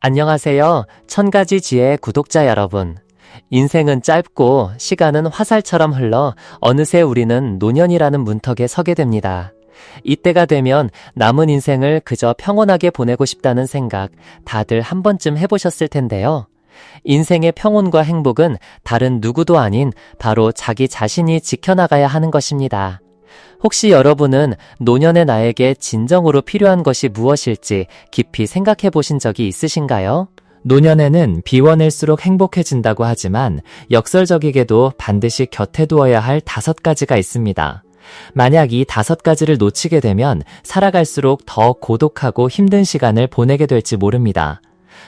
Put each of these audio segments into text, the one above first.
안녕하세요. 천가지 지혜 구독자 여러분. 인생은 짧고 시간은 화살처럼 흘러 어느새 우리는 노년이라는 문턱에 서게 됩니다. 이때가 되면 남은 인생을 그저 평온하게 보내고 싶다는 생각 다들 한 번쯤 해보셨을 텐데요. 인생의 평온과 행복은 다른 누구도 아닌 바로 자기 자신이 지켜나가야 하는 것입니다. 혹시 여러분은 노년의 나에게 진정으로 필요한 것이 무엇일지 깊이 생각해 보신 적이 있으신가요? 노년에는 비워낼수록 행복해진다고 하지만 역설적이게도 반드시 곁에 두어야 할 5가지가 있습니다. 만약 이 5가지를 놓치게 되면 살아갈수록 더 고독하고 힘든 시간을 보내게 될지 모릅니다.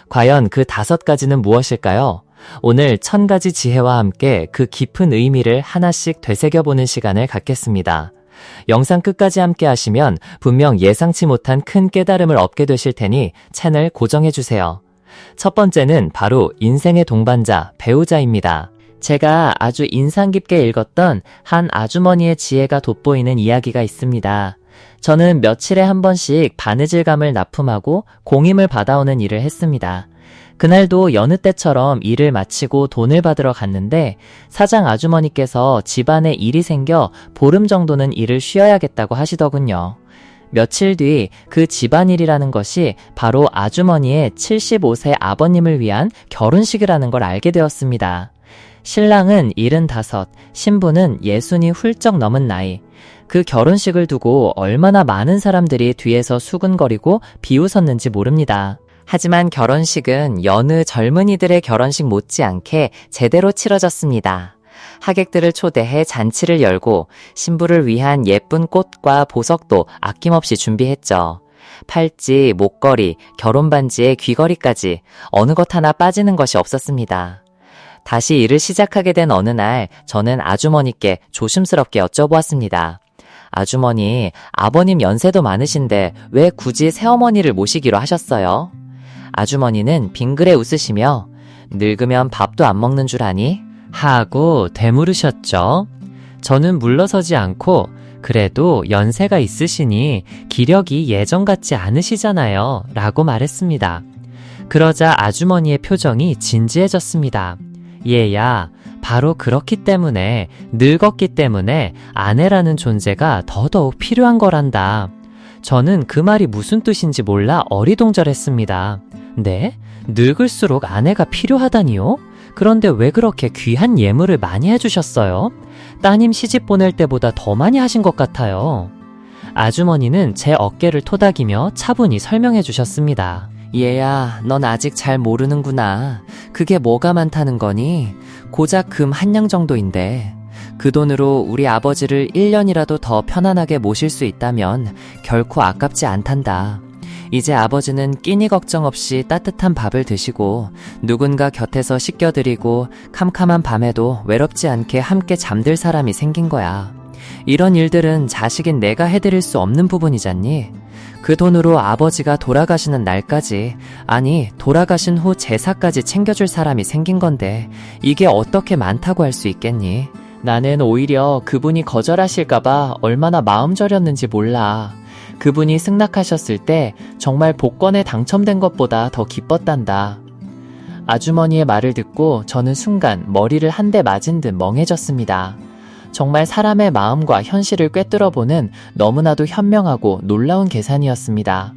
과연 그 5가지는 무엇일까요? 오늘 1000가지 지혜와 함께 그 깊은 의미를 하나씩 되새겨보는 시간을 갖겠습니다. 영상 끝까지 함께 하시면 분명 예상치 못한 큰 깨달음을 얻게 되실 테니 채널 고정해주세요. 첫 번째는 바로 인생의 동반자, 배우자입니다. 제가 아주 인상 깊게 읽었던 한 아주머니의 지혜가 돋보이는 이야기가 있습니다. 저는 며칠에 한 번씩 바느질감을 납품하고 공임을 받아오는 일을 했습니다. 그날도 여느 때처럼 일을 마치고 돈을 받으러 갔는데 사장 아주머니께서 집안에 일이 생겨 보름 정도는 일을 쉬어야겠다고 하시더군요. 며칠 뒤 그 집안일이라는 것이 바로 아주머니의 75세 아버님을 위한 결혼식이라는 걸 알게 되었습니다. 신랑은 75, 신부는 60이 훌쩍 넘은 나이. 그 결혼식을 두고 얼마나 많은 사람들이 뒤에서 수근거리고 비웃었는지 모릅니다. 하지만 결혼식은 여느 젊은이들의 결혼식 못지않게 제대로 치러졌습니다. 하객들을 초대해 잔치를 열고 신부를 위한 예쁜 꽃과 보석도 아낌없이 준비했죠. 팔찌, 목걸이, 결혼반지에 귀걸이까지 어느 것 하나 빠지는 것이 없었습니다. 다시 일을 시작하게 된 어느 날 저는 아주머니께 조심스럽게 여쭤보았습니다. 아주머니, 아버님 연세도 많으신데 왜 굳이 새어머니를 모시기로 하셨어요? 아주머니는 빙그레 웃으시며 늙으면 밥도 안 먹는 줄 아니? 하고 되물으셨죠. 저는 물러서지 않고 그래도 연세가 있으시니 기력이 예전 같지 않으시잖아요 라고 말했습니다. 그러자 아주머니의 표정이 진지해졌습니다. 얘야, 바로 그렇기 때문에 늙었기 때문에 아내라는 존재가 더더욱 필요한 거란다. 저는 그 말이 무슨 뜻인지 몰라 어리동절했습니다. 네? 늙을수록 아내가 필요하다니요? 그런데 왜 그렇게 귀한 예물을 많이 해주셨어요? 따님 시집 보낼 때보다 더 많이 하신 것 같아요. 아주머니는 제 어깨를 토닥이며 차분히 설명해 주셨습니다. 얘야, 넌 아직 잘 모르는구나. 그게 뭐가 많다는 거니? 고작 금 1냥 정도인데 그 돈으로 우리 아버지를 1년이라도 더 편안하게 모실 수 있다면 결코 아깝지 않단다. 이제 아버지는 끼니 걱정 없이 따뜻한 밥을 드시고 누군가 곁에서 씻겨드리고 캄캄한 밤에도 외롭지 않게 함께 잠들 사람이 생긴 거야. 이런 일들은 자식인 내가 해드릴 수 없는 부분이잖니? 그 돈으로 아버지가 돌아가시는 날까지, 아니 돌아가신 후 제사까지 챙겨줄 사람이 생긴 건데 이게 어떻게 많다고 할 수 있겠니? 나는 오히려 그분이 거절하실까봐 얼마나 마음 졸였는지 몰라. 그분이 승낙하셨을 때 정말 복권에 당첨된 것보다 더 기뻤단다. 아주머니의 말을 듣고 저는 순간 머리를 한 대 맞은 듯 멍해졌습니다. 정말 사람의 마음과 현실을 꿰뚫어보는 너무나도 현명하고 놀라운 계산이었습니다.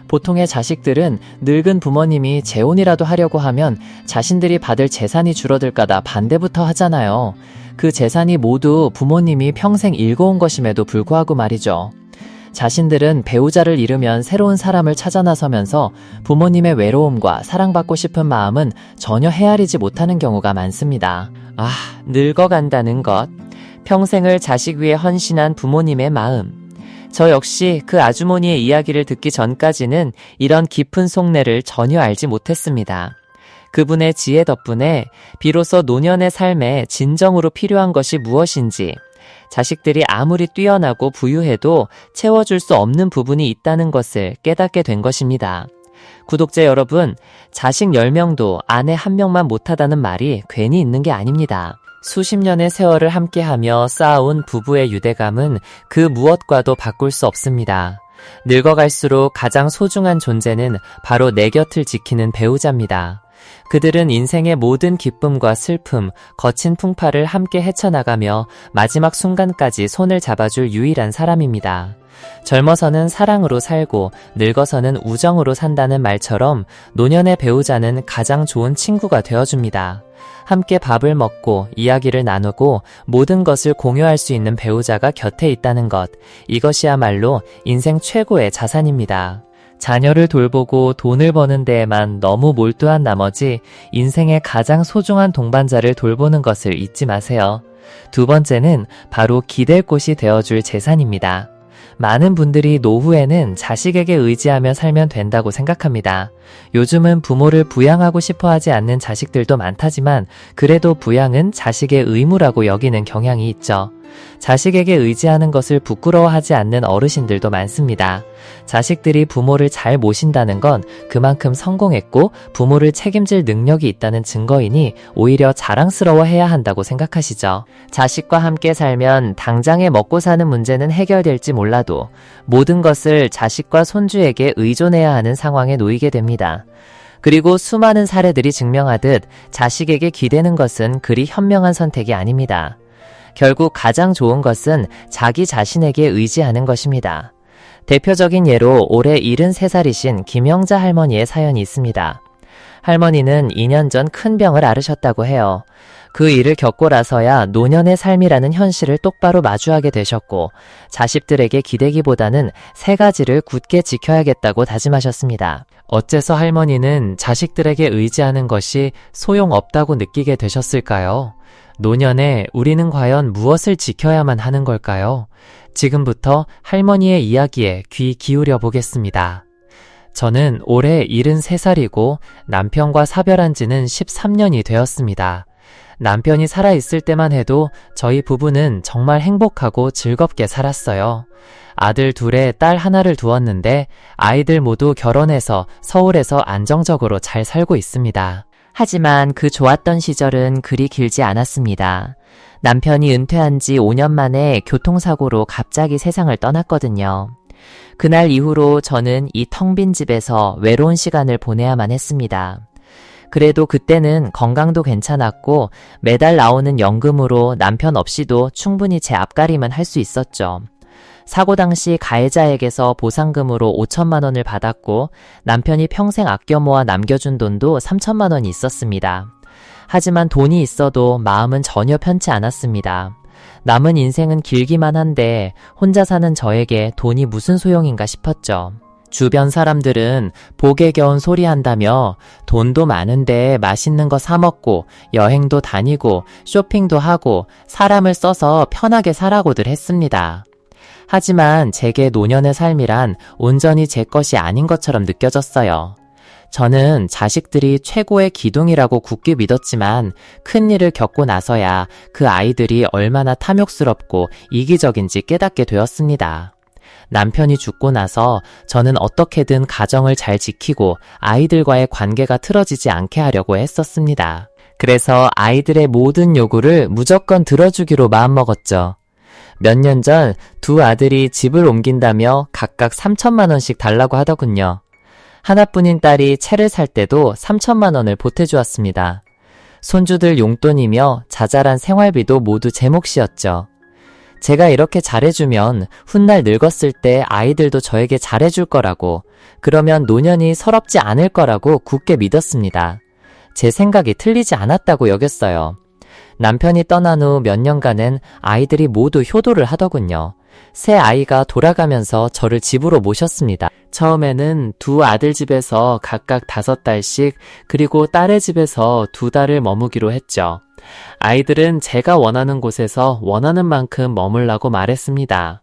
보통의 자식들은 늙은 부모님이 재혼이라도 하려고 하면 자신들이 받을 재산이 줄어들까봐 반대부터 하잖아요. 그 재산이 모두 부모님이 평생 일궈온 것임에도 불구하고 말이죠. 자신들은 배우자를 잃으면 새로운 사람을 찾아 나서면서 부모님의 외로움과 사랑받고 싶은 마음은 전혀 헤아리지 못하는 경우가 많습니다. 아, 늙어간다는 것. 평생을 자식 위해 헌신한 부모님의 마음. 저 역시 그 아주머니의 이야기를 듣기 전까지는 이런 깊은 속내를 전혀 알지 못했습니다. 그분의 지혜 덕분에 비로소 노년의 삶에 진정으로 필요한 것이 무엇인지, 자식들이 아무리 뛰어나고 부유해도 채워줄 수 없는 부분이 있다는 것을 깨닫게 된 것입니다. 구독자 여러분, 자식 10명도 아내 1명만 못하다는 말이 괜히 있는 게 아닙니다. 수십 년의 세월을 함께하며 쌓아온 부부의 유대감은 그 무엇과도 바꿀 수 없습니다. 늙어갈수록 가장 소중한 존재는 바로 내 곁을 지키는 배우자입니다. 그들은 인생의 모든 기쁨과 슬픔, 거친 풍파를 함께 헤쳐나가며 마지막 순간까지 손을 잡아줄 유일한 사람입니다. 젊어서는 사랑으로 살고 늙어서는 우정으로 산다는 말처럼 노년의 배우자는 가장 좋은 친구가 되어줍니다. 함께 밥을 먹고 이야기를 나누고 모든 것을 공유할 수 있는 배우자가 곁에 있다는 것, 이것이야말로 인생 최고의 자산입니다. 자녀를 돌보고 돈을 버는 데에만 너무 몰두한 나머지 인생의 가장 소중한 동반자를 돌보는 것을 잊지 마세요. 두 번째는 바로 기댈 곳이 되어줄 재산입니다. 많은 분들이 노후에는 자식에게 의지하며 살면 된다고 생각합니다. 요즘은 부모를 부양하고 싶어 하지 않는 자식들도 많다지만 그래도 부양은 자식의 의무라고 여기는 경향이 있죠. 자식에게 의지하는 것을 부끄러워하지 않는 어르신들도 많습니다. 자식들이 부모를 잘 모신다는 건 그만큼 성공했고 부모를 책임질 능력이 있다는 증거이니 오히려 자랑스러워해야 한다고 생각하시죠. 자식과 함께 살면 당장에 먹고 사는 문제는 해결될지 몰라도 모든 것을 자식과 손주에게 의존해야 하는 상황에 놓이게 됩니다. 그리고 수많은 사례들이 증명하듯 자식에게 기대는 것은 그리 현명한 선택이 아닙니다. 결국 가장 좋은 것은 자기 자신에게 의지하는 것입니다. 대표적인 예로 올해 73살이신 김영자 할머니의 사연이 있습니다. 할머니는 2년 전 큰 병을 앓으셨다고 해요. 그 일을 겪고 나서야 노년의 삶이라는 현실을 똑바로 마주하게 되셨고 자식들에게 기대기보다는 3가지를 굳게 지켜야겠다고 다짐하셨습니다. 어째서 할머니는 자식들에게 의지하는 것이 소용없다고 느끼게 되셨을까요? 노년에 우리는 과연 무엇을 지켜야만 하는 걸까요? 지금부터 할머니의 이야기에 귀 기울여 보겠습니다. 저는 올해 73살이고 남편과 사별한 지는 13년이 되었습니다. 남편이 살아있을 때만 해도 저희 부부는 정말 행복하고 즐겁게 살았어요. 아들 2에 딸 1를 두었는데 아이들 모두 결혼해서 서울에서 안정적으로 잘 살고 있습니다. 하지만 그 좋았던 시절은 그리 길지 않았습니다. 남편이 은퇴한 지 5년 만에 교통사고로 갑자기 세상을 떠났거든요. 그날 이후로 저는 이 텅 빈 집에서 외로운 시간을 보내야만 했습니다. 그래도 그때는 건강도 괜찮았고 매달 나오는 연금으로 남편 없이도 충분히 제 앞가림은 할 수 있었죠. 사고 당시 가해자에게서 보상금으로 5천만 원을 받았고 남편이 평생 아껴 모아 남겨준 돈도 3천만 원이 있었습니다. 하지만 돈이 있어도 마음은 전혀 편치 않았습니다. 남은 인생은 길기만 한데 혼자 사는 저에게 돈이 무슨 소용인가 싶었죠. 주변 사람들은 복에 겨운 소리 한다며 돈도 많은데 맛있는 거 사 먹고 여행도 다니고 쇼핑도 하고 사람을 써서 편하게 살라고들 했습니다. 하지만 제게 노년의 삶이란 온전히 제 것이 아닌 것처럼 느껴졌어요. 저는 자식들이 최고의 기둥이라고 굳게 믿었지만 큰일을 겪고 나서야 그 아이들이 얼마나 탐욕스럽고 이기적인지 깨닫게 되었습니다. 남편이 죽고 나서 저는 어떻게든 가정을 잘 지키고 아이들과의 관계가 틀어지지 않게 하려고 했었습니다. 그래서 아이들의 모든 요구를 무조건 들어주기로 마음먹었죠. 몇 년 전 2 아들이 집을 옮긴다며 각각 3천만 원씩 달라고 하더군요. 하나뿐인 딸이 채를 살 때도 3천만 원을 보태주었습니다. 손주들 용돈이며 자잘한 생활비도 모두 제 몫이었죠. 제가 이렇게 잘해주면 훗날 늙었을 때 아이들도 저에게 잘해줄 거라고, 그러면 노년이 서럽지 않을 거라고 굳게 믿었습니다. 제 생각이 틀리지 않았다고 여겼어요. 남편이 떠난 후 몇 년간은 아이들이 모두 효도를 하더군요. 새 아이가 돌아가면서 저를 집으로 모셨습니다. 처음에는 2 아들 집에서 각각 5달씩, 그리고 딸의 집에서 2달을 머무기로 했죠. 아이들은 제가 원하는 곳에서 원하는 만큼 머물라고 말했습니다.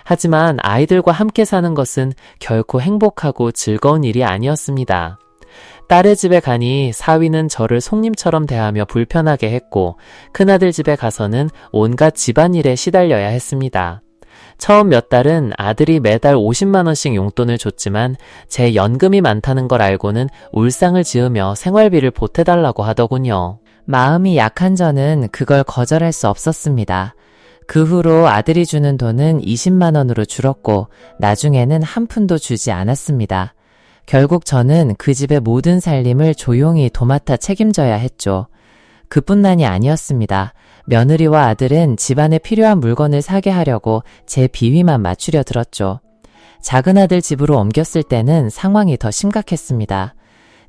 하지만 아이들과 함께 사는 것은 결코 행복하고 즐거운 일이 아니었습니다. 딸의 집에 가니 사위는 저를 손님처럼 대하며 불편하게 했고 큰아들 집에 가서는 온갖 집안일에 시달려야 했습니다. 처음 몇 달은 아들이 매달 50만 원씩 용돈을 줬지만 제 연금이 많다는 걸 알고는 울상을 지으며 생활비를 보태달라고 하더군요. 마음이 약한 저는 그걸 거절할 수 없었습니다. 그 후로 아들이 주는 돈은 20만 원으로 줄었고 나중에는 한 푼도 주지 않았습니다. 결국 저는 그 집의 모든 살림을 조용히 도맡아 책임져야 했죠. 그뿐만이 아니었습니다. 며느리와 아들은 집안에 필요한 물건을 사게 하려고 제 비위만 맞추려 들었죠. 작은 아들 집으로 옮겼을 때는 상황이 더 심각했습니다.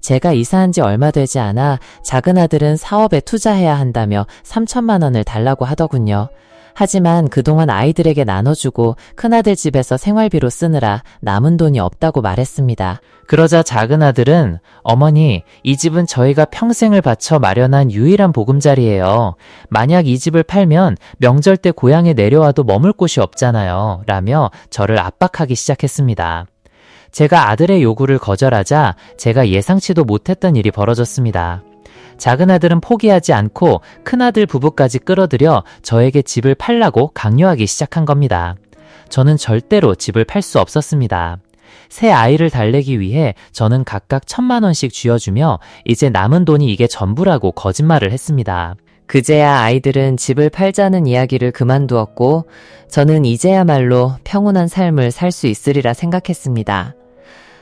제가 이사한 지 얼마 되지 않아 작은 아들은 사업에 투자해야 한다며 3천만 원을 달라고 하더군요. 하지만 그동안 아이들에게 나눠주고 큰아들 집에서 생활비로 쓰느라 남은 돈이 없다고 말했습니다. 그러자 작은 아들은 어머니, 이 집은 저희가 평생을 바쳐 마련한 유일한 보금자리예요. 만약 이 집을 팔면 명절 때 고향에 내려와도 머물 곳이 없잖아요. 라며 저를 압박하기 시작했습니다. 제가 아들의 요구를 거절하자 제가 예상치도 못했던 일이 벌어졌습니다. 작은 아들은 포기하지 않고 큰아들 부부까지 끌어들여 저에게 집을 팔라고 강요하기 시작한 겁니다. 저는 절대로 집을 팔 수 없었습니다. 새 아이를 달래기 위해 저는 각각 1,000만 원씩 쥐어주며 이제 남은 돈이 이게 전부라고 거짓말을 했습니다. 그제야 아이들은 집을 팔자는 이야기를 그만두었고 저는 이제야말로 평온한 삶을 살 수 있으리라 생각했습니다.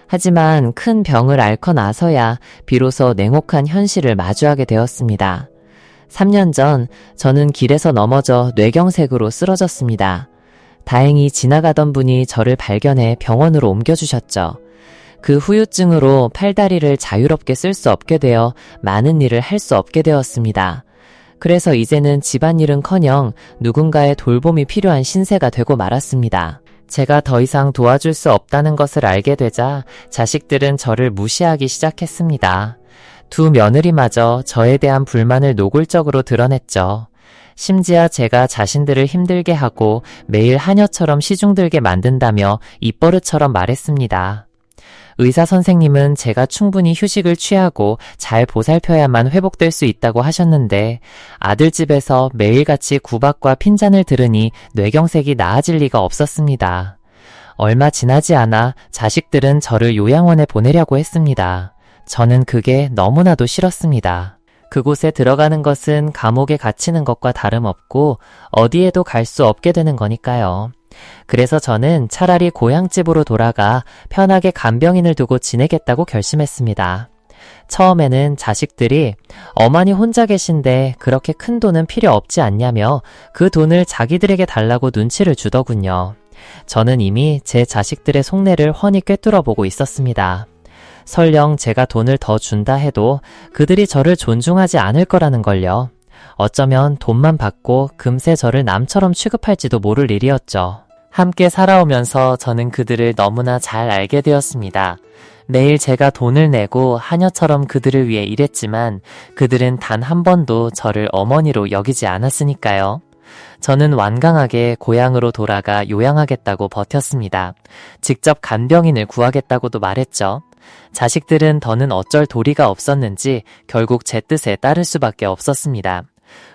하지만 큰 병을 앓고 나서야 비로소 냉혹한 현실을 마주하게 되었습니다. 3년 전 저는 길에서 넘어져 뇌경색으로 쓰러졌습니다. 다행히 지나가던 분이 저를 발견해 병원으로 옮겨주셨죠. 그 후유증으로 팔다리를 자유롭게 쓸 수 없게 되어 많은 일을 할 수 없게 되었습니다. 그래서 이제는 집안일은커녕 누군가의 돌봄이 필요한 신세가 되고 말았습니다. 제가 더 이상 도와줄 수 없다는 것을 알게 되자 자식들은 저를 무시하기 시작했습니다. 두 며느리마저 저에 대한 불만을 노골적으로 드러냈죠. 심지어 제가 자신들을 힘들게 하고 매일 하녀처럼 시중들게 만든다며 입버릇처럼 말했습니다. 의사 선생님은 제가 충분히 휴식을 취하고 잘 보살펴야만 회복될 수 있다고 하셨는데 아들 집에서 매일같이 구박과 핀잔을 들으니 뇌경색이 나아질 리가 없었습니다. 얼마 지나지 않아 자식들은 저를 요양원에 보내려고 했습니다. 저는 그게 너무나도 싫었습니다. 그곳에 들어가는 것은 감옥에 갇히는 것과 다름없고 어디에도 갈 수 없게 되는 거니까요. 그래서 저는 차라리 고향집으로 돌아가 편하게 간병인을 두고 지내겠다고 결심했습니다. 처음에는 자식들이 어머니 혼자 계신데 그렇게 큰 돈은 필요 없지 않냐며 그 돈을 자기들에게 달라고 눈치를 주더군요. 저는 이미 제 자식들의 속내를 훤히 꿰뚫어보고 있었습니다. 설령 제가 돈을 더 준다 해도 그들이 저를 존중하지 않을 거라는 걸요. 어쩌면 돈만 받고 금세 저를 남처럼 취급할지도 모를 일이었죠. 함께 살아오면서 저는 그들을 너무나 잘 알게 되었습니다. 매일 제가 돈을 내고 하녀처럼 그들을 위해 일했지만 그들은 단 한 번도 저를 어머니로 여기지 않았으니까요. 저는 완강하게 고향으로 돌아가 요양하겠다고 버텼습니다. 직접 간병인을 구하겠다고도 말했죠. 자식들은 더는 어쩔 도리가 없었는지 결국 제 뜻에 따를 수밖에 없었습니다.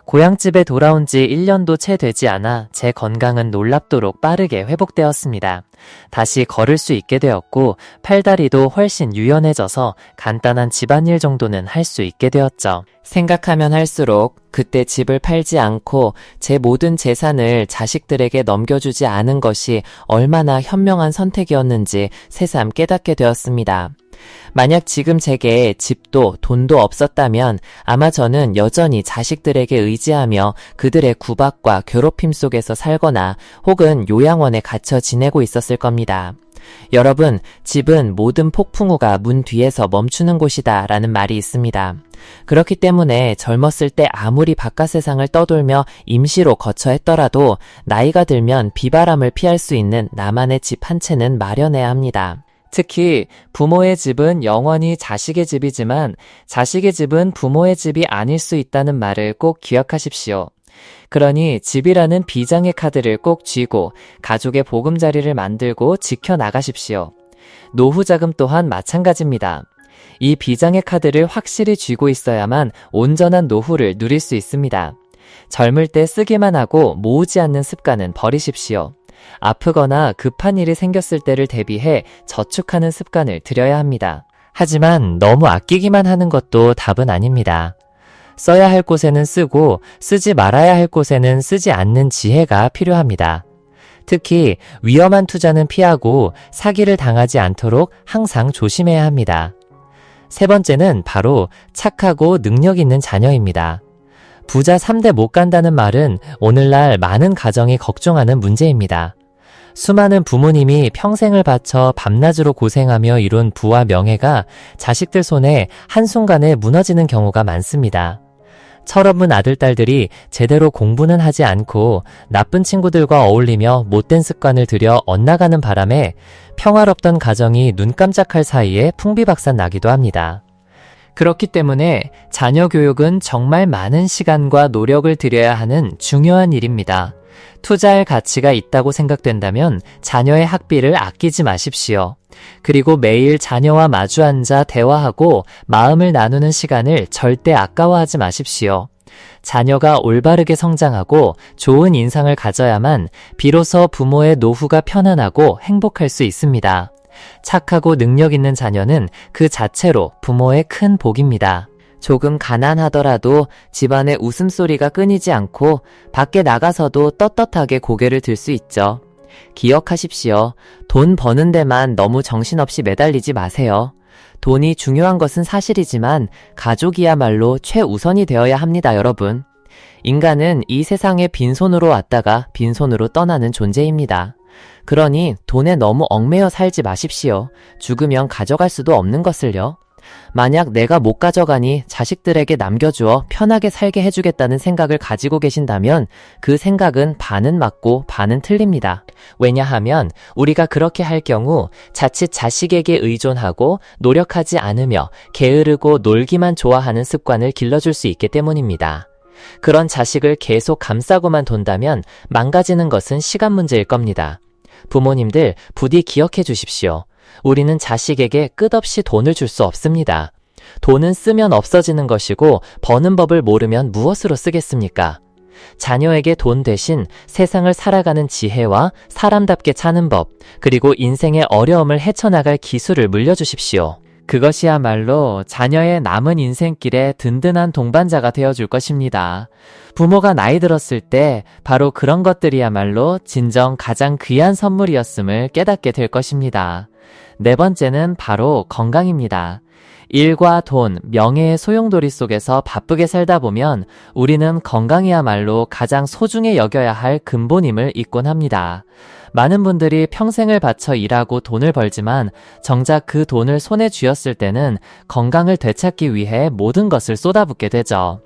고향집에 돌아온 지 1년도 채 되지 않아 제 건강은 놀랍도록 빠르게 회복되었습니다. 다시 걸을 수 있게 되었고 팔다리도 훨씬 유연해져서 간단한 집안일 정도는 할 수 있게 되었죠. 생각하면 할수록 그때 집을 팔지 않고 제 모든 재산을 자식들에게 넘겨주지 않은 것이 얼마나 현명한 선택이었는지 새삼 깨닫게 되었습니다. 만약 지금 제게 집도 돈도 없었다면 아마 저는 여전히 자식들에게 의지하며 그들의 구박과 괴롭힘 속에서 살거나 혹은 요양원에 갇혀 지내고 있었을 겁니다. 여러분, 집은 모든 폭풍우가 문 뒤에서 멈추는 곳이다 라는 말이 있습니다. 그렇기 때문에 젊었을 때 아무리 바깥 세상을 떠돌며 임시로 거처했더라도 나이가 들면 비바람을 피할 수 있는 나만의 집 한 채는 마련해야 합니다. 특히 부모의 집은 영원히 자식의 집이지만 자식의 집은 부모의 집이 아닐 수 있다는 말을 꼭 기억하십시오. 그러니 집이라는 비장의 카드를 꼭 쥐고 가족의 보금자리를 만들고 지켜나가십시오. 노후 자금 또한 마찬가지입니다. 이 비장의 카드를 확실히 쥐고 있어야만 온전한 노후를 누릴 수 있습니다. 젊을 때 쓰기만 하고 모으지 않는 습관은 버리십시오. 아프거나 급한 일이 생겼을 때를 대비해 저축하는 습관을 들여야 합니다. 하지만 너무 아끼기만 하는 것도 답은 아닙니다. 써야 할 곳에는 쓰고 쓰지 말아야 할 곳에는 쓰지 않는 지혜가 필요합니다. 특히 위험한 투자는 피하고 사기를 당하지 않도록 항상 조심해야 합니다. 세 번째는 바로 착하고 능력 있는 자녀입니다. 부자 3대 못 간다는 말은 오늘날 많은 가정이 걱정하는 문제입니다. 수많은 부모님이 평생을 바쳐 밤낮으로 고생하며 이룬 부와 명예가 자식들 손에 한순간에 무너지는 경우가 많습니다. 철없는 아들딸들이 제대로 공부는 하지 않고 나쁜 친구들과 어울리며 못된 습관을 들여 엇나가는 바람에 평화롭던 가정이 눈 깜짝할 사이에 풍비박산 나기도 합니다. 그렇기 때문에 자녀 교육은 정말 많은 시간과 노력을 들여야 하는 중요한 일입니다. 투자할 가치가 있다고 생각된다면 자녀의 학비를 아끼지 마십시오. 그리고 매일 자녀와 마주 앉아 대화하고 마음을 나누는 시간을 절대 아까워하지 마십시오. 자녀가 올바르게 성장하고 좋은 인상을 가져야만 비로소 부모의 노후가 편안하고 행복할 수 있습니다. 착하고 능력 있는 자녀는 그 자체로 부모의 큰 복입니다. 조금 가난하더라도 집안의 웃음소리가 끊이지 않고 밖에 나가서도 떳떳하게 고개를 들 수 있죠. 기억하십시오. 돈 버는 데만 너무 정신없이 매달리지 마세요. 돈이 중요한 것은 사실이지만 가족이야말로 최우선이 되어야 합니다, 여러분. 인간은 이 세상에 빈손으로 왔다가 빈손으로 떠나는 존재입니다. 그러니 돈에 너무 얽매여 살지 마십시오. 죽으면 가져갈 수도 없는 것을요. 만약 내가 못 가져가니 자식들에게 남겨주어 편하게 살게 해주겠다는 생각을 가지고 계신다면 그 생각은 반은 맞고 반은 틀립니다. 왜냐하면 우리가 그렇게 할 경우 자칫 자식에게 의존하고 노력하지 않으며 게으르고 놀기만 좋아하는 습관을 길러줄 수 있기 때문입니다. 그런 자식을 계속 감싸고만 돈다면 망가지는 것은 시간 문제일 겁니다. 부모님들 부디 기억해 주십시오. 우리는 자식에게 끝없이 돈을 줄 수 없습니다. 돈은 쓰면 없어지는 것이고 버는 법을 모르면 무엇으로 쓰겠습니까? 자녀에게 돈 대신 세상을 살아가는 지혜와 사람답게 사는 법, 그리고 인생의 어려움을 헤쳐나갈 기술을 물려주십시오. 그것이야말로 자녀의 남은 인생길에 든든한 동반자가 되어줄 것입니다. 부모가 나이 들었을 때 바로 그런 것들이야말로 진정 가장 귀한 선물이었음을 깨닫게 될 것입니다. 네 번째는 바로 건강입니다. 일과 돈, 명예의 소용돌이 속에서 바쁘게 살다 보면 우리는 건강이야말로 가장 소중히 여겨야 할 근본임을 잊곤 합니다. 많은 분들이 평생을 바쳐 일하고 돈을 벌지만 정작 그 돈을 손에 쥐었을 때는 건강을 되찾기 위해 모든 것을 쏟아붓게 되죠.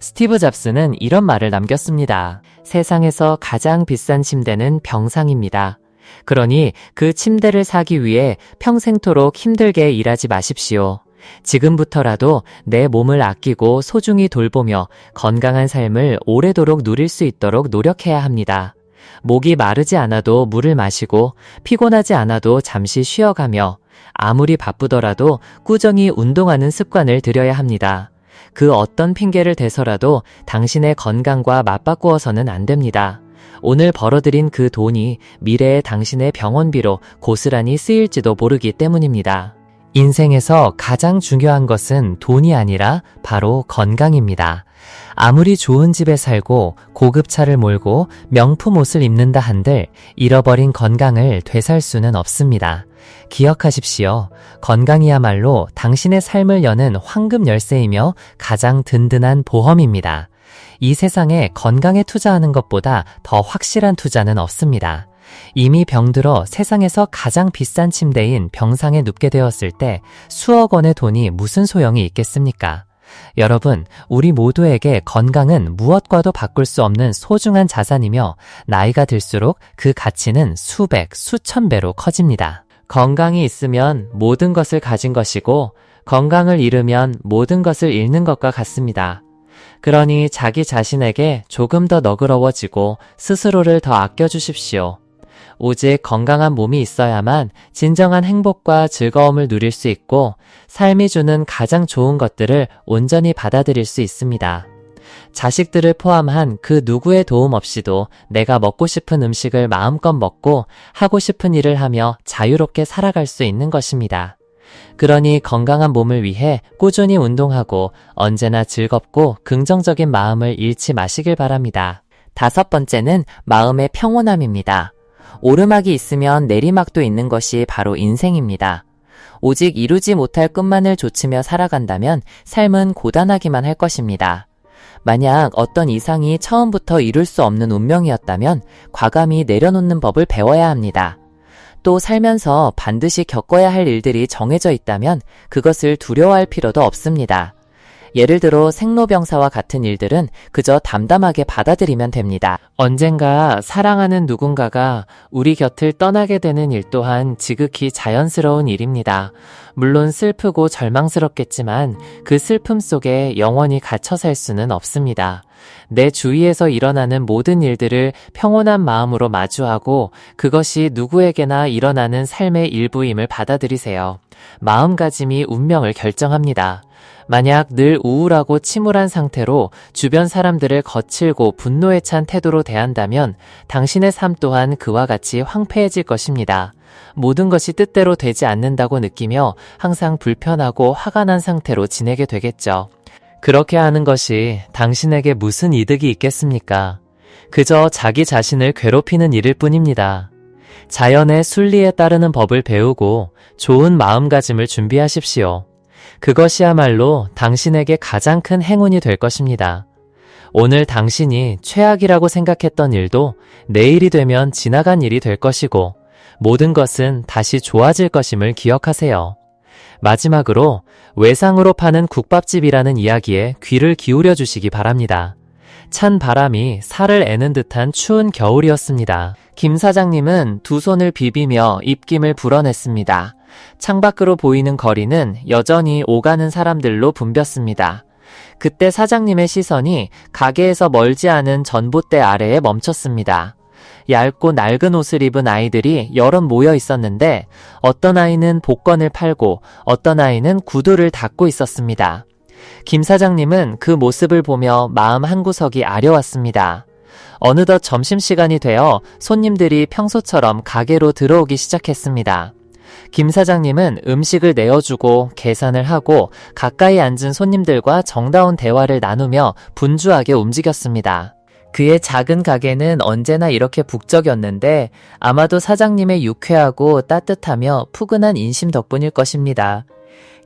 스티브 잡스는 이런 말을 남겼습니다. 세상에서 가장 비싼 침대는 병상입니다. 그러니 그 침대를 사기 위해 평생토록 힘들게 일하지 마십시오. 지금부터라도 내 몸을 아끼고 소중히 돌보며 건강한 삶을 오래도록 누릴 수 있도록 노력해야 합니다. 목이 마르지 않아도 물을 마시고 피곤하지 않아도 잠시 쉬어가며 아무리 바쁘더라도 꾸준히 운동하는 습관을 들여야 합니다. 그 어떤 핑계를 대서라도 당신의 건강과 맞바꾸어서는 안 됩니다. 오늘 벌어들인 그 돈이 미래의 당신의 병원비로 고스란히 쓰일지도 모르기 때문입니다. 인생에서 가장 중요한 것은 돈이 아니라 바로 건강입니다. 아무리 좋은 집에 살고 고급차를 몰고 명품 옷을 입는다 한들 잃어버린 건강을 되살 수는 없습니다. 기억하십시오. 건강이야말로 당신의 삶을 여는 황금 열쇠이며 가장 든든한 보험입니다. 이 세상에 건강에 투자하는 것보다 더 확실한 투자는 없습니다. 이미 병들어 세상에서 가장 비싼 침대인 병상에 눕게 되었을 때 수억 원의 돈이 무슨 소용이 있겠습니까? 여러분, 우리 모두에게 건강은 무엇과도 바꿀 수 없는 소중한 자산이며 나이가 들수록 그 가치는 수백, 수천 배로 커집니다. 건강이 있으면 모든 것을 가진 것이고 건강을 잃으면 모든 것을 잃는 것과 같습니다. 그러니 자기 자신에게 조금 더 너그러워지고 스스로를 더 아껴주십시오. 오직 건강한 몸이 있어야만 진정한 행복과 즐거움을 누릴 수 있고 삶이 주는 가장 좋은 것들을 온전히 받아들일 수 있습니다. 자식들을 포함한 그 누구의 도움 없이도 내가 먹고 싶은 음식을 마음껏 먹고 하고 싶은 일을 하며 자유롭게 살아갈 수 있는 것입니다. 그러니 건강한 몸을 위해 꾸준히 운동하고 언제나 즐겁고 긍정적인 마음을 잃지 마시길 바랍니다. 5번째는 마음의 평온함입니다. 오르막이 있으면 내리막도 있는 것이 바로 인생입니다. 오직 이루지 못할 끝만을 좇으며 살아간다면 삶은 고단하기만 할 것입니다. 만약 어떤 이상이 처음부터 이룰 수 없는 운명이었다면 과감히 내려놓는 법을 배워야 합니다. 또 살면서 반드시 겪어야 할 일들이 정해져 있다면 그것을 두려워할 필요도 없습니다. 예를 들어 생로병사와 같은 일들은 그저 담담하게 받아들이면 됩니다. 언젠가 사랑하는 누군가가 우리 곁을 떠나게 되는 일 또한 지극히 자연스러운 일입니다. 물론 슬프고 절망스럽겠지만 그 슬픔 속에 영원히 갇혀 살 수는 없습니다. 내 주위에서 일어나는 모든 일들을 평온한 마음으로 마주하고 그것이 누구에게나 일어나는 삶의 일부임을 받아들이세요. 마음가짐이 운명을 결정합니다. 만약 늘 우울하고 침울한 상태로 주변 사람들을 거칠고 분노에 찬 태도로 대한다면 당신의 삶 또한 그와 같이 황폐해질 것입니다. 모든 것이 뜻대로 되지 않는다고 느끼며 항상 불편하고 화가 난 상태로 지내게 되겠죠. 그렇게 하는 것이 당신에게 무슨 이득이 있겠습니까? 그저 자기 자신을 괴롭히는 일일 뿐입니다. 자연의 순리에 따르는 법을 배우고 좋은 마음가짐을 준비하십시오. 그것이야말로 당신에게 가장 큰 행운이 될 것입니다. 오늘 당신이 최악이라고 생각했던 일도 내일이 되면 지나간 일이 될 것이고 모든 것은 다시 좋아질 것임을 기억하세요. 마지막으로 외상으로 파는 국밥집이라는 이야기에 귀를 기울여 주시기 바랍니다. 찬 바람이 살을 애는 듯한 추운 겨울이었습니다. 김 사장님은 두 손을 비비며 입김을 불어냈습니다. 창밖으로 보이는 거리는 여전히 오가는 사람들로 붐볐습니다. 그때 사장님의 시선이 가게에서 멀지 않은 전봇대 아래에 멈췄습니다. 얇고 낡은 옷을 입은 아이들이 여럿 모여 있었는데 어떤 아이는 복권을 팔고 어떤 아이는 구두를 닦고 있었습니다. 김 사장님은 그 모습을 보며 마음 한구석이 아려왔습니다. 어느덧 점심시간이 되어 손님들이 평소처럼 가게로 들어오기 시작했습니다. 김 사장님은 음식을 내어주고 계산을 하고 가까이 앉은 손님들과 정다운 대화를 나누며 분주하게 움직였습니다. 그의 작은 가게는 언제나 이렇게 북적였는데 아마도 사장님의 유쾌하고 따뜻하며 푸근한 인심 덕분일 것입니다.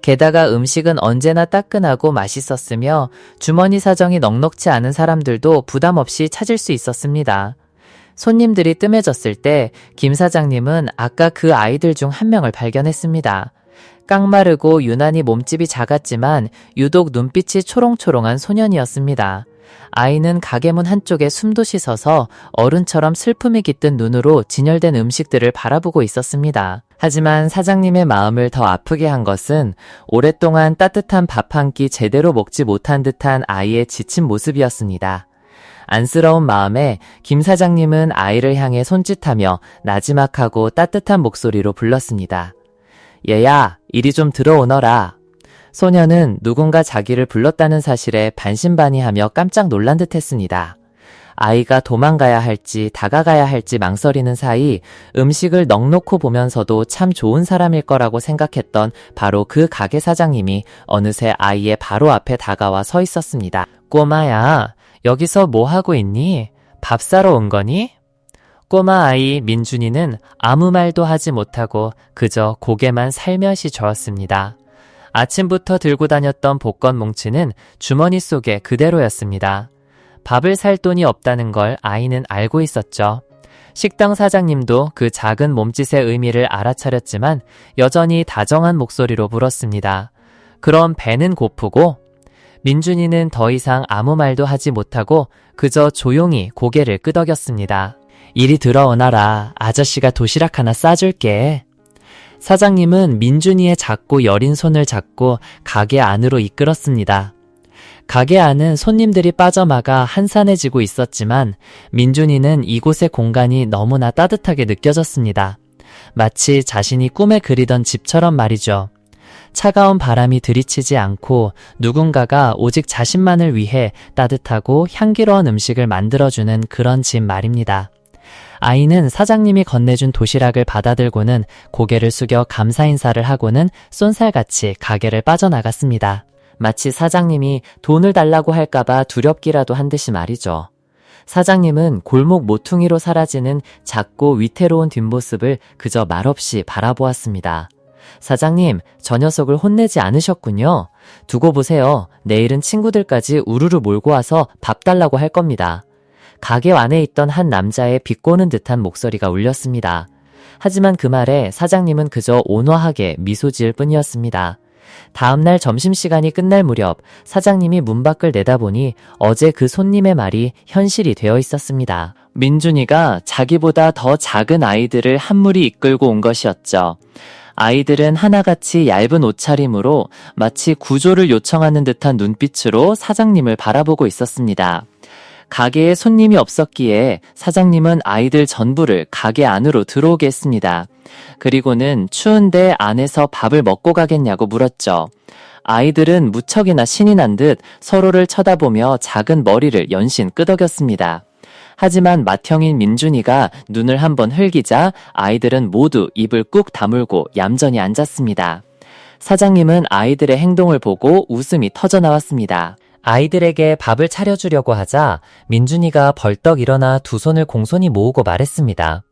게다가 음식은 언제나 따끈하고 맛있었으며 주머니 사정이 넉넉치 않은 사람들도 부담 없이 찾을 수 있었습니다. 손님들이 뜸해졌을 때 김 사장님은 아까 그 아이들 중 한 명을 발견했습니다. 깡마르고 유난히 몸집이 작았지만 유독 눈빛이 초롱초롱한 소년이었습니다. 아이는 가게문 한쪽에 숨도 씻어서 어른처럼 슬픔이 깃든 눈으로 진열된 음식들을 바라보고 있었습니다. 하지만 사장님의 마음을 더 아프게 한 것은 오랫동안 따뜻한 밥 한 끼 제대로 먹지 못한 듯한 아이의 지친 모습이었습니다. 안쓰러운 마음에 김 사장님은 아이를 향해 손짓하며 나지막하고 따뜻한 목소리로 불렀습니다. 얘야, 이리 좀 들어오너라. 소녀는 누군가 자기를 불렀다는 사실에 반신반의하며 깜짝 놀란 듯 했습니다. 아이가 도망가야 할지 다가가야 할지 망설이는 사이 음식을 넋놓고 보면서도 참 좋은 사람일 거라고 생각했던 바로 그 가게 사장님이 어느새 아이의 바로 앞에 다가와 서 있었습니다. 꼬마야, 여기서 뭐 하고 있니? 밥 사러 온 거니? 꼬마 아이 민준이는 아무 말도 하지 못하고 그저 고개만 살며시 저었습니다. 아침부터 들고 다녔던 복권 뭉치는 주머니 속에 그대로였습니다. 밥을 살 돈이 없다는 걸 아이는 알고 있었죠. 식당 사장님도 그 작은 몸짓의 의미를 알아차렸지만 여전히 다정한 목소리로 물었습니다. 그럼 배는 고프고? 민준이는 더 이상 아무 말도 하지 못하고 그저 조용히 고개를 끄덕였습니다. 이리 들어오너라. 아저씨가 도시락 하나 싸줄게. 사장님은 민준이의 작고 여린 손을 잡고 가게 안으로 이끌었습니다. 가게 안은 손님들이 빠져나가 한산해지고 있었지만 민준이는 이곳의 공간이 너무나 따뜻하게 느껴졌습니다. 마치 자신이 꿈에 그리던 집처럼 말이죠. 차가운 바람이 들이치지 않고 누군가가 오직 자신만을 위해 따뜻하고 향기로운 음식을 만들어주는 그런 집 말입니다. 아이는 사장님이 건네준 도시락을 받아들고는 고개를 숙여 감사 인사를 하고는 쏜살같이 가게를 빠져나갔습니다. 마치 사장님이 돈을 달라고 할까봐 두렵기라도 한 듯이 말이죠. 사장님은 골목 모퉁이로 사라지는 작고 위태로운 뒷모습을 그저 말없이 바라보았습니다. 사장님, 저 녀석을 혼내지 않으셨군요. 두고 보세요. 내일은 친구들까지 우르르 몰고 와서 밥 달라고 할 겁니다. 가게 안에 있던 한 남자의 비꼬는 듯한 목소리가 울렸습니다. 하지만 그 말에 사장님은 그저 온화하게 미소 지을 뿐이었습니다. 다음날 점심시간이 끝날 무렵 사장님이 문 밖을 내다보니 어제 그 손님의 말이 현실이 되어 있었습니다. 민준이가 자기보다 더 작은 아이들을 한 무리 이끌고 온 것이었죠. 아이들은 하나같이 얇은 옷차림으로 마치 구조를 요청하는 듯한 눈빛으로 사장님을 바라보고 있었습니다. 가게에 손님이 없었기에 사장님은 아이들 전부를 가게 안으로 들어오게 했습니다. 그리고는 추운데 안에서 밥을 먹고 가겠냐고 물었죠. 아이들은 무척이나 신이 난 듯 서로를 쳐다보며 작은 머리를 연신 끄덕였습니다. 하지만 맏형인 민준이가 눈을 한번 흘기자 아이들은 모두 입을 꾹 다물고 얌전히 앉았습니다. 사장님은 아이들의 행동을 보고 웃음이 터져나왔습니다. 아이들에게 밥을 차려주려고 하자 민준이가 벌떡 일어나 두 손을 공손히 모으고 말했습니다.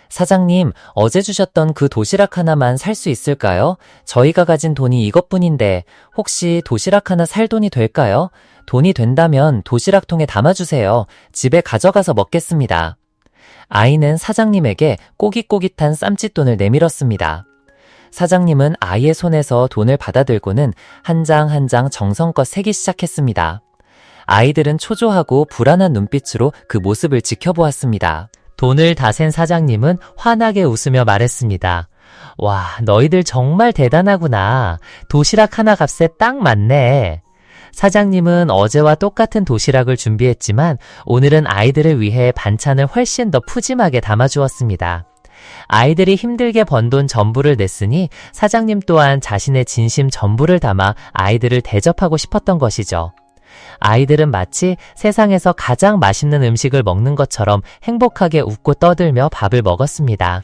사장님, 어제 주셨던 그 도시락 하나만 살 수 있을까요? 저희가 가진 돈이 이것뿐인데 혹시 도시락 하나 살 돈이 될까요? 돈이 된다면 도시락통에 담아주세요. 집에 가져가서 먹겠습니다. 아이는 사장님에게 꼬깃꼬깃한 쌈짓돈을 내밀었습니다. 사장님은 아이의 손에서 돈을 받아들고는 한 장 한 장 정성껏 세기 시작했습니다. 아이들은 초조하고 불안한 눈빛으로 그 모습을 지켜보았습니다. 돈을 다 센 사장님은 환하게 웃으며 말했습니다. 와, 너희들 정말 대단하구나. 도시락 하나 값에 딱 맞네. 사장님은 어제와 똑같은 도시락을 준비했지만 오늘은 아이들을 위해 반찬을 훨씬 더 푸짐하게 담아주었습니다. 아이들이 힘들게 번 돈 전부를 냈으니 사장님 또한 자신의 진심 전부를 담아 아이들을 대접하고 싶었던 것이죠. 아이들은 마치 세상에서 가장 맛있는 음식을 먹는 것처럼 행복하게 웃고 떠들며 밥을 먹었습니다.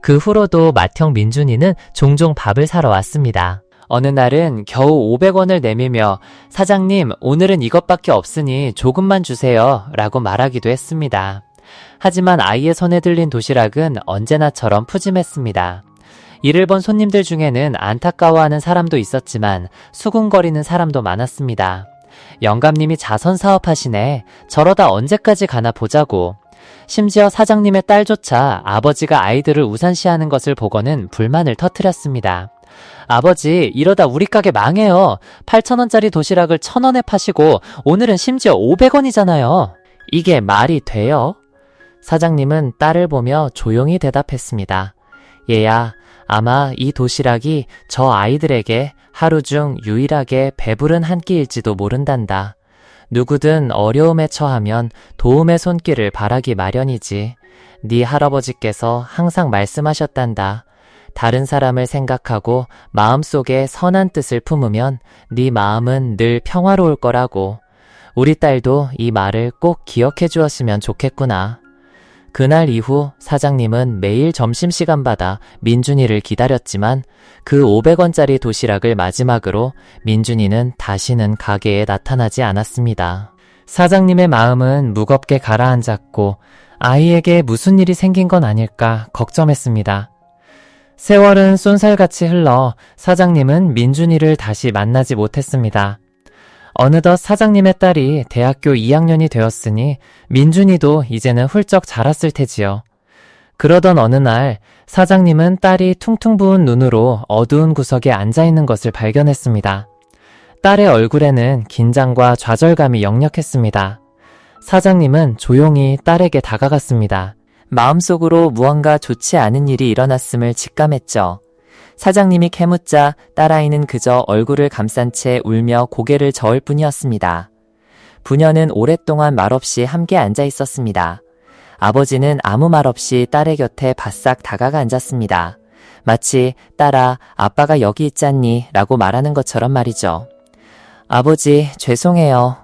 그 후로도 맏형 민준이는 종종 밥을 사러 왔습니다. 어느 날은 겨우 500원을 내밀며 사장님, 오늘은 이것밖에 없으니 조금만 주세요 라고 말하기도 했습니다. 하지만 아이의 손에 들린 도시락은 언제나처럼 푸짐했습니다. 이를 본 손님들 중에는 안타까워하는 사람도 있었지만 수군거리는 사람도 많았습니다. 영감님이 자선 사업하시네. 저러다 언제까지 가나 보자고. 심지어 사장님의 딸조차 아버지가 아이들을 우산시하는 것을 보고는 불만을 터뜨렸습니다. 아버지, 이러다 우리 가게 망해요. 8,000원짜리 도시락을 1,000원에 파시고 오늘은 심지어 500원이잖아요. 이게 말이 돼요? 사장님은 딸을 보며 조용히 대답했습니다. 얘야, 아마 이 도시락이 저 아이들에게 하루 중 유일하게 배부른 한 끼일지도 모른단다. 누구든 어려움에 처하면 도움의 손길을 바라기 마련이지. 네 할아버지께서 항상 말씀하셨단다. 다른 사람을 생각하고 마음속에 선한 뜻을 품으면 네 마음은 늘 평화로울 거라고. 우리 딸도 이 말을 꼭 기억해 주었으면 좋겠구나. 그날 이후 사장님은 매일 점심시간마다 민준이를 기다렸지만 그 500원짜리 도시락을 마지막으로 민준이는 다시는 가게에 나타나지 않았습니다. 사장님의 마음은 무겁게 가라앉았고 아이에게 무슨 일이 생긴 건 아닐까 걱정했습니다. 세월은 쏜살같이 흘러 사장님은 민준이를 다시 만나지 못했습니다. 어느덧 사장님의 딸이 대학교 2학년이 되었으니 민준이도 이제는 훌쩍 자랐을 테지요. 그러던 어느 날 사장님은 딸이 퉁퉁 부은 눈으로 어두운 구석에 앉아있는 것을 발견했습니다. 딸의 얼굴에는 긴장과 좌절감이 역력했습니다. 사장님은 조용히 딸에게 다가갔습니다. 마음속으로 무언가 좋지 않은 일이 일어났음을 직감했죠. 사장님이 캐묻자 딸아이는 그저 얼굴을 감싼 채 울며 고개를 저을 뿐이었습니다. 부녀는 오랫동안 말없이 함께 앉아 있었습니다. 아버지는 아무 말 없이 딸의 곁에 바싹 다가가 앉았습니다. 마치 딸아, 아빠가 여기 있잖니 라고 말하는 것처럼 말이죠. 아버지, 죄송해요.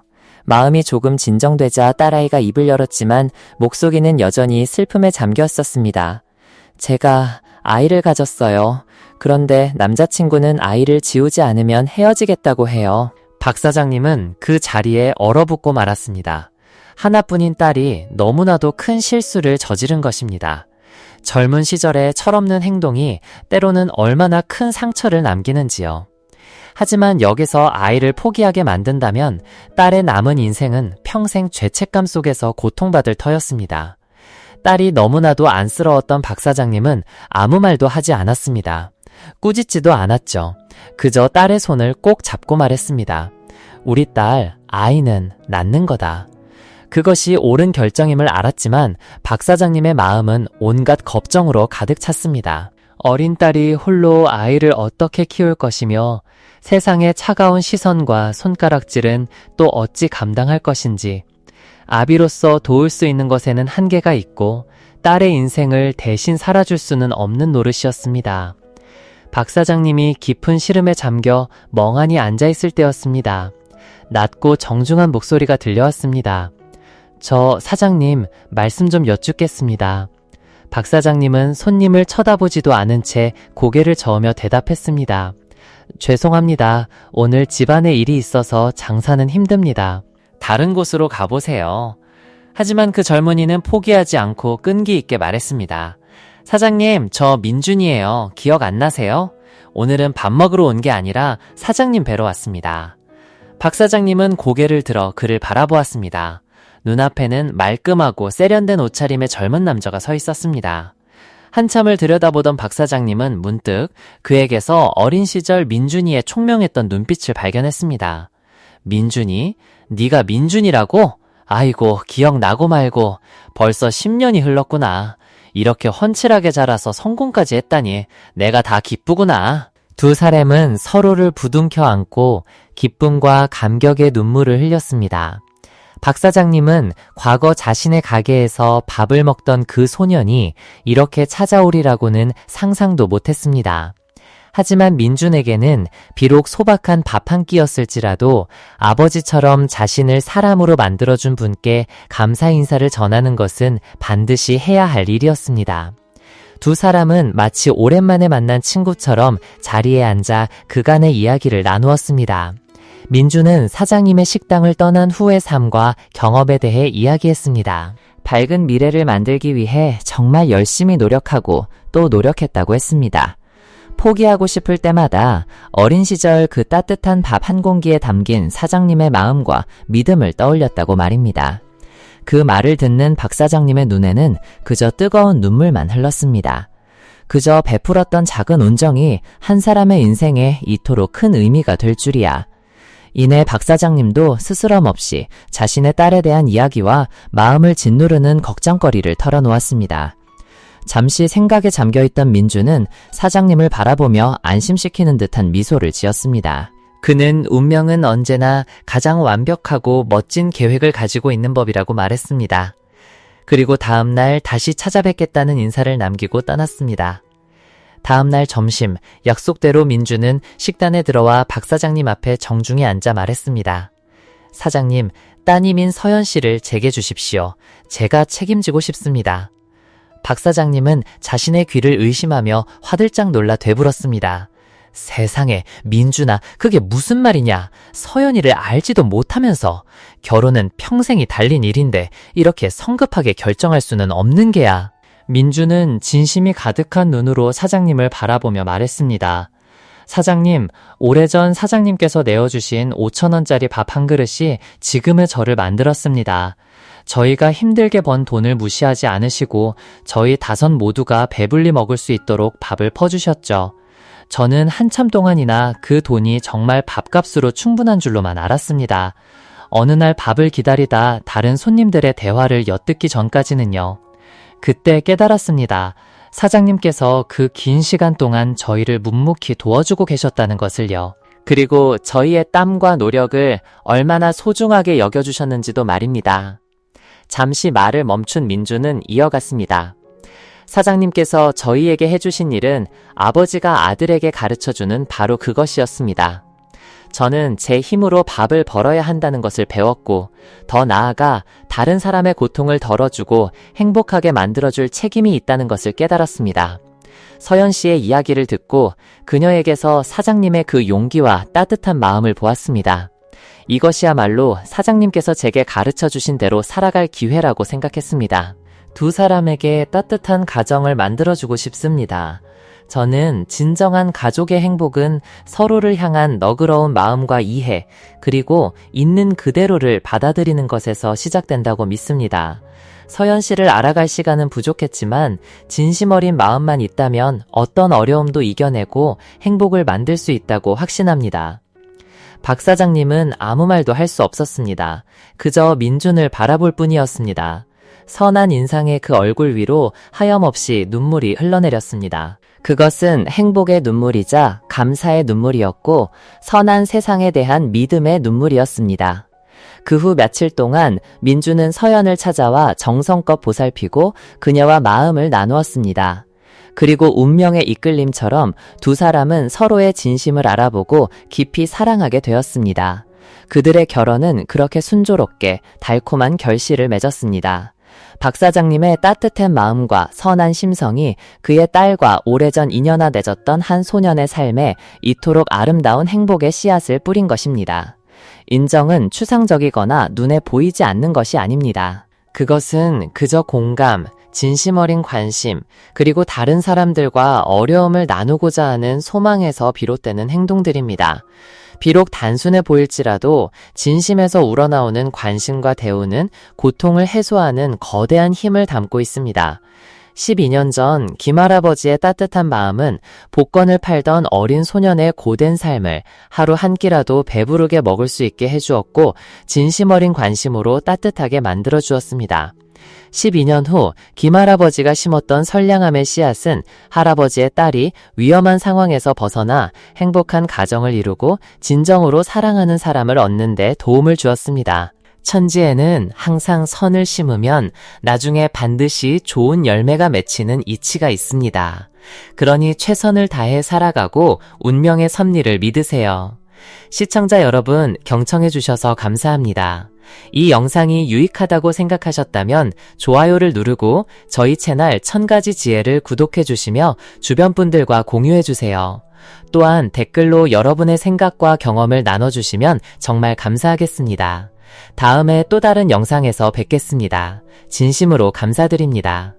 마음이 조금 진정되자 딸아이가 입을 열었지만 목소리는 여전히 슬픔에 잠겨 있었습니다. 제가 아이를 가졌어요. 그런데 남자친구는 아이를 지우지 않으면 헤어지겠다고 해요. 박 사장님은 그 자리에 얼어붙고 말았습니다. 하나뿐인 딸이 너무나도 큰 실수를 저지른 것입니다. 젊은 시절의 철없는 행동이 때로는 얼마나 큰 상처를 남기는지요. 하지만 여기서 아이를 포기하게 만든다면 딸의 남은 인생은 평생 죄책감 속에서 고통받을 터였습니다. 딸이 너무나도 안쓰러웠던 박 사장님은 아무 말도 하지 않았습니다. 꾸짖지도 않았죠. 그저 딸의 손을 꼭 잡고 말했습니다. 우리 딸, 아이는 낳는 거다. 그것이 옳은 결정임을 알았지만 박 사장님의 마음은 온갖 걱정으로 가득 찼습니다. 어린 딸이 홀로 아이를 어떻게 키울 것이며 세상의 차가운 시선과 손가락질은 또 어찌 감당할 것인지, 아비로서 도울 수 있는 것에는 한계가 있고 딸의 인생을 대신 살아줄 수는 없는 노릇이었습니다. 박 사장님이 깊은 시름에 잠겨 멍하니 앉아있을 때였습니다. 낮고 정중한 목소리가 들려왔습니다. 저 사장님, 말씀 좀 여쭙겠습니다. 박 사장님은 손님을 쳐다보지도 않은 채 고개를 저으며 대답했습니다. 죄송합니다. 오늘 집안에 일이 있어서 장사는 힘듭니다. 다른 곳으로 가보세요. 하지만 그 젊은이는 포기하지 않고 끈기 있게 말했습니다. 사장님, 저 민준이에요. 기억 안 나세요? 오늘은 밥 먹으러 온 게 아니라 사장님 뵈러 왔습니다. 박 사장님은 고개를 들어 그를 바라보았습니다. 눈앞에는 말끔하고 세련된 옷차림의 젊은 남자가 서 있었습니다. 한참을 들여다보던 박 사장님은 문득 그에게서 어린 시절 민준이의 총명했던 눈빛을 발견했습니다. 민준이? 네가 민준이라고? 아이고, 기억나고 말고 벌써 10년이 흘렀구나. 이렇게 훤칠하게 자라서 성공까지 했다니 내가 다 기쁘구나. 두 사람은 서로를 부둥켜 안고 기쁨과 감격의 눈물을 흘렸습니다. 박 사장님은 과거 자신의 가게에서 밥을 먹던 그 소년이 이렇게 찾아오리라고는 상상도 못했습니다. 하지만 민준에게는 비록 소박한 밥 한 끼였을지라도 아버지처럼 자신을 사람으로 만들어준 분께 감사 인사를 전하는 것은 반드시 해야 할 일이었습니다. 두 사람은 마치 오랜만에 만난 친구처럼 자리에 앉아 그간의 이야기를 나누었습니다. 민주는 사장님의 식당을 떠난 후의 삶과 경험에 대해 이야기했습니다. 밝은 미래를 만들기 위해 정말 열심히 노력하고 또 노력했다고 했습니다. 포기하고 싶을 때마다 어린 시절 그 따뜻한 밥 한 공기에 담긴 사장님의 마음과 믿음을 떠올렸다고 말입니다. 그 말을 듣는 박 사장님의 눈에는 그저 뜨거운 눈물만 흘렀습니다. 그저 베풀었던 작은 온정이 한 사람의 인생에 이토록 큰 의미가 될 줄이야. 이내 박 사장님도 스스럼 없이 자신의 딸에 대한 이야기와 마음을 짓누르는 걱정거리를 털어놓았습니다. 잠시 생각에 잠겨있던 민주는 사장님을 바라보며 안심시키는 듯한 미소를 지었습니다. 그는 운명은 언제나 가장 완벽하고 멋진 계획을 가지고 있는 법이라고 말했습니다. 그리고 다음 날 다시 찾아뵙겠다는 인사를 남기고 떠났습니다. 다음 날 점심, 약속대로 민주는 식단에 들어와 박 사장님 앞에 정중히 앉아 말했습니다. 사장님, 따님인 서연 씨를 제게 주십시오. 제가 책임지고 싶습니다. 박 사장님은 자신의 귀를 의심하며 화들짝 놀라 되물었습니다. 세상에, 민준아, 그게 무슨 말이냐? 서연이를 알지도 못하면서. 결혼은 평생이 달린 일인데 이렇게 성급하게 결정할 수는 없는 게야. 민주는 진심이 가득한 눈으로 사장님을 바라보며 말했습니다. 사장님, 오래전 사장님께서 내어주신 5,000원짜리 밥 한 그릇이 지금의 저를 만들었습니다. 저희가 힘들게 번 돈을 무시하지 않으시고 저희 5 모두가 배불리 먹을 수 있도록 밥을 퍼주셨죠. 저는 한참 동안이나 그 돈이 정말 밥값으로 충분한 줄로만 알았습니다. 어느 날 밥을 기다리다 다른 손님들의 대화를 엿듣기 전까지는요. 그때 깨달았습니다. 사장님께서 그 긴 시간 동안 저희를 묵묵히 도와주고 계셨다는 것을요. 그리고 저희의 땀과 노력을 얼마나 소중하게 여겨주셨는지도 말입니다. 잠시 말을 멈춘 민주는 이어갔습니다. 사장님께서 저희에게 해주신 일은 아버지가 아들에게 가르쳐주는 바로 그것이었습니다. 저는 제 힘으로 밥을 벌어야 한다는 것을 배웠고, 더 나아가 다른 사람의 고통을 덜어주고 행복하게 만들어줄 책임이 있다는 것을 깨달았습니다. 서연 씨의 이야기를 듣고 그녀에게서 사장님의 그 용기와 따뜻한 마음을 보았습니다. 이것이야말로 사장님께서 제게 가르쳐 주신 대로 살아갈 기회라고 생각했습니다. 두 사람에게 따뜻한 가정을 만들어주고 싶습니다. 저는 진정한 가족의 행복은 서로를 향한 너그러운 마음과 이해, 그리고 있는 그대로를 받아들이는 것에서 시작된다고 믿습니다. 서연 씨를 알아갈 시간은 부족했지만 진심 어린 마음만 있다면 어떤 어려움도 이겨내고 행복을 만들 수 있다고 확신합니다. 박 사장님은 아무 말도 할 수 없었습니다. 그저 민준을 바라볼 뿐이었습니다. 선한 인상의 그 얼굴 위로 하염없이 눈물이 흘러내렸습니다. 그것은 행복의 눈물이자 감사의 눈물이었고 선한 세상에 대한 믿음의 눈물이었습니다. 그 후 며칠 동안 민주는 서연을 찾아와 정성껏 보살피고 그녀와 마음을 나누었습니다. 그리고 운명의 이끌림처럼 두 사람은 서로의 진심을 알아보고 깊이 사랑하게 되었습니다. 그들의 결혼은 그렇게 순조롭게 달콤한 결실을 맺었습니다. 박 사장님의 따뜻한 마음과 선한 심성이 그의 딸과 오래전 인연아 맺었던 한 소년의 삶에 이토록 아름다운 행복의 씨앗을 뿌린 것입니다. 인정은 추상적이거나 눈에 보이지 않는 것이 아닙니다. 그것은 그저 공감, 진심 어린 관심, 그리고 다른 사람들과 어려움을 나누고자 하는 소망에서 비롯되는 행동들입니다. 비록 단순해 보일지라도 진심에서 우러나오는 관심과 대우는 고통을 해소하는 거대한 힘을 담고 있습니다. 12년 전 김할아버지의 따뜻한 마음은 복권을 팔던 어린 소년의 고된 삶을 하루 한 끼라도 배부르게 먹을 수 있게 해주었고 진심 어린 관심으로 따뜻하게 만들어 주었습니다. 12년 후 김할아버지가 심었던 선량함의 씨앗은 할아버지의 딸이 위험한 상황에서 벗어나 행복한 가정을 이루고 진정으로 사랑하는 사람을 얻는 데 도움을 주었습니다. 천지에는 항상 선을 심으면 나중에 반드시 좋은 열매가 맺히는 이치가 있습니다. 그러니 최선을 다해 살아가고 운명의 섭리를 믿으세요. 시청자 여러분, 경청해 주셔서 감사합니다. 이 영상이 유익하다고 생각하셨다면 좋아요를 누르고 저희 채널 1000가지 지혜를 구독해 주시며 주변 분들과 공유해 주세요. 또한 댓글로 여러분의 생각과 경험을 나눠주시면 정말 감사하겠습니다. 다음에 또 다른 영상에서 뵙겠습니다. 진심으로 감사드립니다.